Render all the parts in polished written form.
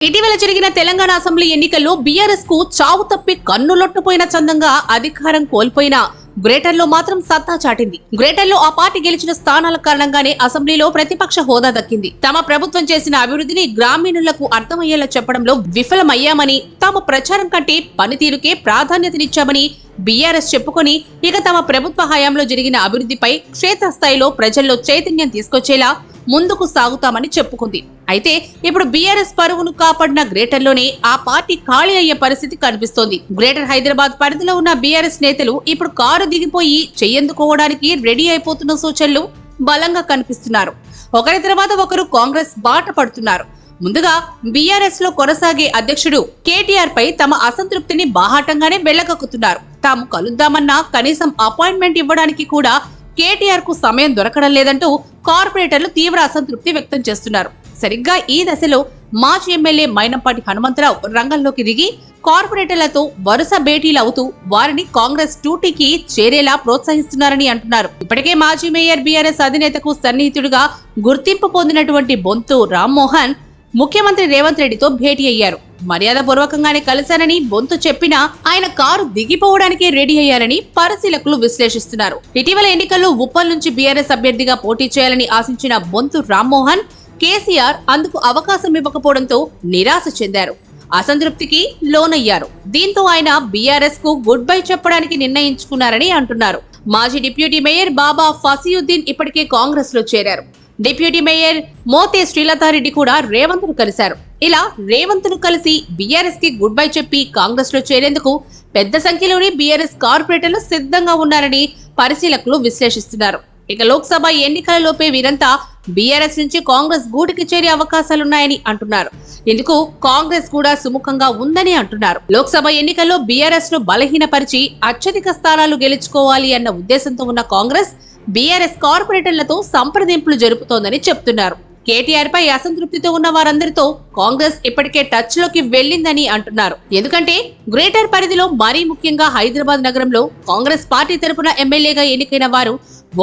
ఇటీవల జరిగిన తెలంగాణ అసెంబ్లీ ఎన్నికల్లో బీఆర్ఎస్ కు చావు తప్పి కన్నులొట్టుపోయిన చందంగా అధికారం కోల్పోయిన గ్రేటర్ లో మాత్రం సత్తా చాటింది. గ్రేటర్ లో ఆ పార్టీ గెలిచిన స్థానాల కారణంగానే అసెంబ్లీలో ప్రతిపక్ష హోదా దక్కింది. తమ ప్రభుత్వం చేసిన అభివృద్ధిని గ్రామీణులకు అర్థమయ్యేలా చెప్పడంలో విఫలమయ్యామని, తమ ప్రచారం కంటే పనితీరుకే ప్రాధాన్యతనిచ్చామని బీఆర్ఎస్ చెప్పుకొని ఇక తమ ప్రభుత్వ హయాంలో జరిగిన అభివృద్ధిపై క్షేత్రస్థాయిలో ప్రజల్లో చైతన్యం తీసుకొచ్చేలా ముందుకు సాగుతామని చెప్పుకుంది. అయితే ఇప్పుడు బీఆర్ఎస్ పరువును కాపాడిన గ్రేటర్ లోనే ఆ పార్టీ ఖాళీ అయ్యే పరిస్థితి కనిపిస్తోంది. గ్రేటర్ హైదరాబాద్ పరిధిలో ఉన్న బీఆర్ఎస్ నేతలు ఇప్పుడు కారు దిగిపోయి చెయ్యందుకోవడానికి రెడీ అయిపోతున్న సూచనలు బలంగా కనిపిస్తున్నారు. ఒకరి తర్వాత ఒకరు కాంగ్రెస్ బాట పడుతున్నారు. ముందుగా బీఆర్ఎస్ లో కొనసాగే అధ్యక్షుడు కేటీఆర్ పై తమ అసంతృప్తిని బాహాటంగానే వెళ్లగక్కుతున్నారు. తాము కలుద్దామన్నా కనీసం అపాయింట్మెంట్ ఇవ్వడానికి కూడా కేటీఆర్ కు సమయం దొరకడం లేదంటూ కార్పొరేటర్లు తీవ్ర అసంతృప్తి వ్యక్తం చేస్తున్నారు. సరిగ్గా ఈ దశలో మాజీ ఎమ్మెల్యే మైనంపాటి హనుమంతరావు రంగంలోకి దిగి కార్పొరేటర్లతో వరుస భేటీలు అవుతూ వారిని కాంగ్రెస్ టూటీకి చేరేలా ప్రోత్సహిస్తున్నారని అంటున్నారు. ఇప్పటికే మాజీ మేయర్ బీఆర్ఎస్ అధినేతకు సన్నిహితుడుగా గుర్తింపు పొందినటువంటి బొంతు రామ్మోహన్ ముఖ్యమంత్రి రేవంత్ రెడ్డితో భేటీ అయ్యారు. మర్యాద పూర్వకంగానే కలిశారని బొంతు చెప్పినా ఆయన కారు దిగిపోవడానికి రెడీ అయ్యారని పరిశీలకులు విశ్లేషిస్తున్నారు. ఇటీవల ఎన్నికల్లో ఉప్పల్ నుంచి బీఆర్ఎస్ అభ్యర్థిగా పోటీ చేయాలని ఆశించిన బొంతు రామ్మోహన్ కేసీఆర్ అందుకు అవకాశం ఇవ్వకపోవడంతో నిరాశ చెందారు, అసంతృప్తికి లోనయ్యారు. దీంతో ఆయన బీఆర్ఎస్ కు గుడ్ బై చెప్పడానికి నిర్ణయించుకున్నారని అంటున్నారు. మాజీ డిప్యూటీ మేయర్ బాబా ఫసీయుద్దీన్ ఇప్పటికే కాంగ్రెస్ లో చేరారు. డిప్యూటీ మేయర్ మోతే శ్రీలతారెడ్డి కూడా రేవంత్ ను కలిశారు. ఇలా రేవంత్ ను కలిసి బీఆర్ఎస్ కి గుడ్ బై చెప్పి కాంగ్రెస్ లో చేరేందుకు పెద్ద సంఖ్యలోని బీఆర్ఎస్ కార్పొరేటర్లు సిద్ధంగా ఉన్నారని పరిశీలకులు విశ్లేషిస్తున్నారు. ఇక లోక్సభ ఎన్నికలలోపే వీరంతా బీఆర్ఎస్ నుంచి కాంగ్రెస్ గూటికి చేరే అవకాశాలున్నాయని అంటున్నారు. ఇందుకు కాంగ్రెస్ కూడా సుముఖంగా ఉందని అంటున్నారు. లోక్సభ ఎన్నికల్లో బీఆర్ఎస్ ను బలహీనపరిచి అత్యధిక స్థానాలు గెలుచుకోవాలి అన్న ఉద్దేశంతో ఉన్న కాంగ్రెస్ బీఆర్ఎస్ కార్పొరేటర్లతో సంప్రదింపులు జరుపుతోందని చెప్తున్నారు. కేటీఆర్ పై అసంతృప్తితో ఉన్న వారందరితో కాంగ్రెస్ ఇప్పటికే టచ్ లోకి వెళ్లిందని అంటున్నారు. ఎందుకంటే గ్రేటర్ పరిధిలో మరీ ముఖ్యంగా హైదరాబాద్ నగరంలో కాంగ్రెస్ పార్టీ తరపున ఎమ్మెల్యేగా ఎన్నికైన వారు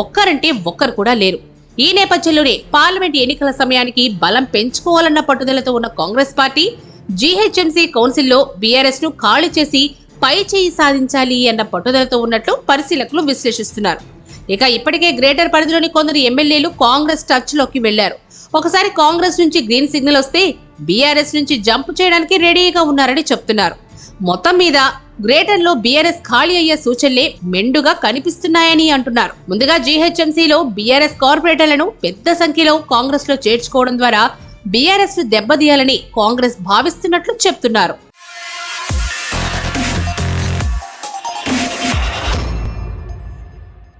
ఒక్కరంటే ఒక్కరు కూడా లేరు. ఈ నేపథ్యంలోనే పార్లమెంట్ ఎన్నికల సమయానికి బలం పెంచుకోవాలన్న పట్టుదలతో ఉన్న కాంగ్రెస్ పార్టీ జీహెచ్ఎంసీ కౌన్సిల్లో బీఆర్ఎస్ ను ఖాళీ చేసి పై చేయి సాధించాలి అన్న పట్టుదలతో ఉన్నట్లు పరిశీలకులు విశ్లేషిస్తున్నారు. ఇక ఇప్పటికే గ్రేటర్ పరిధిలోని కొందరు ఎమ్మెల్యేలు కాంగ్రెస్ టచ్ లోకి వెళ్లారు. ఒకసారి కాంగ్రెస్ నుంచి గ్రీన్ సిగ్నల్ వస్తే బీఆర్ఎస్ నుంచి జంప్ చేయడానికి రెడీగా ఉన్నారని చెప్తున్నారు. మొత్తం మీద గ్రేటర్ లో బీఆర్ఎస్ ఖాళీ అయ్యే సూచనలే మెండుగా కనిపిస్తున్నాయని అంటున్నారు. ముందుగా జీహెచ్ఎంసీలో బీఆర్ఎస్ కార్పొరేటర్లను పెద్ద సంఖ్యలో కాంగ్రెస్ లో చేర్చుకోవడం ద్వారా బీఆర్ఎస్ ను దెబ్బతీయాలని కాంగ్రెస్ భావిస్తున్నట్లు చెప్తున్నారు.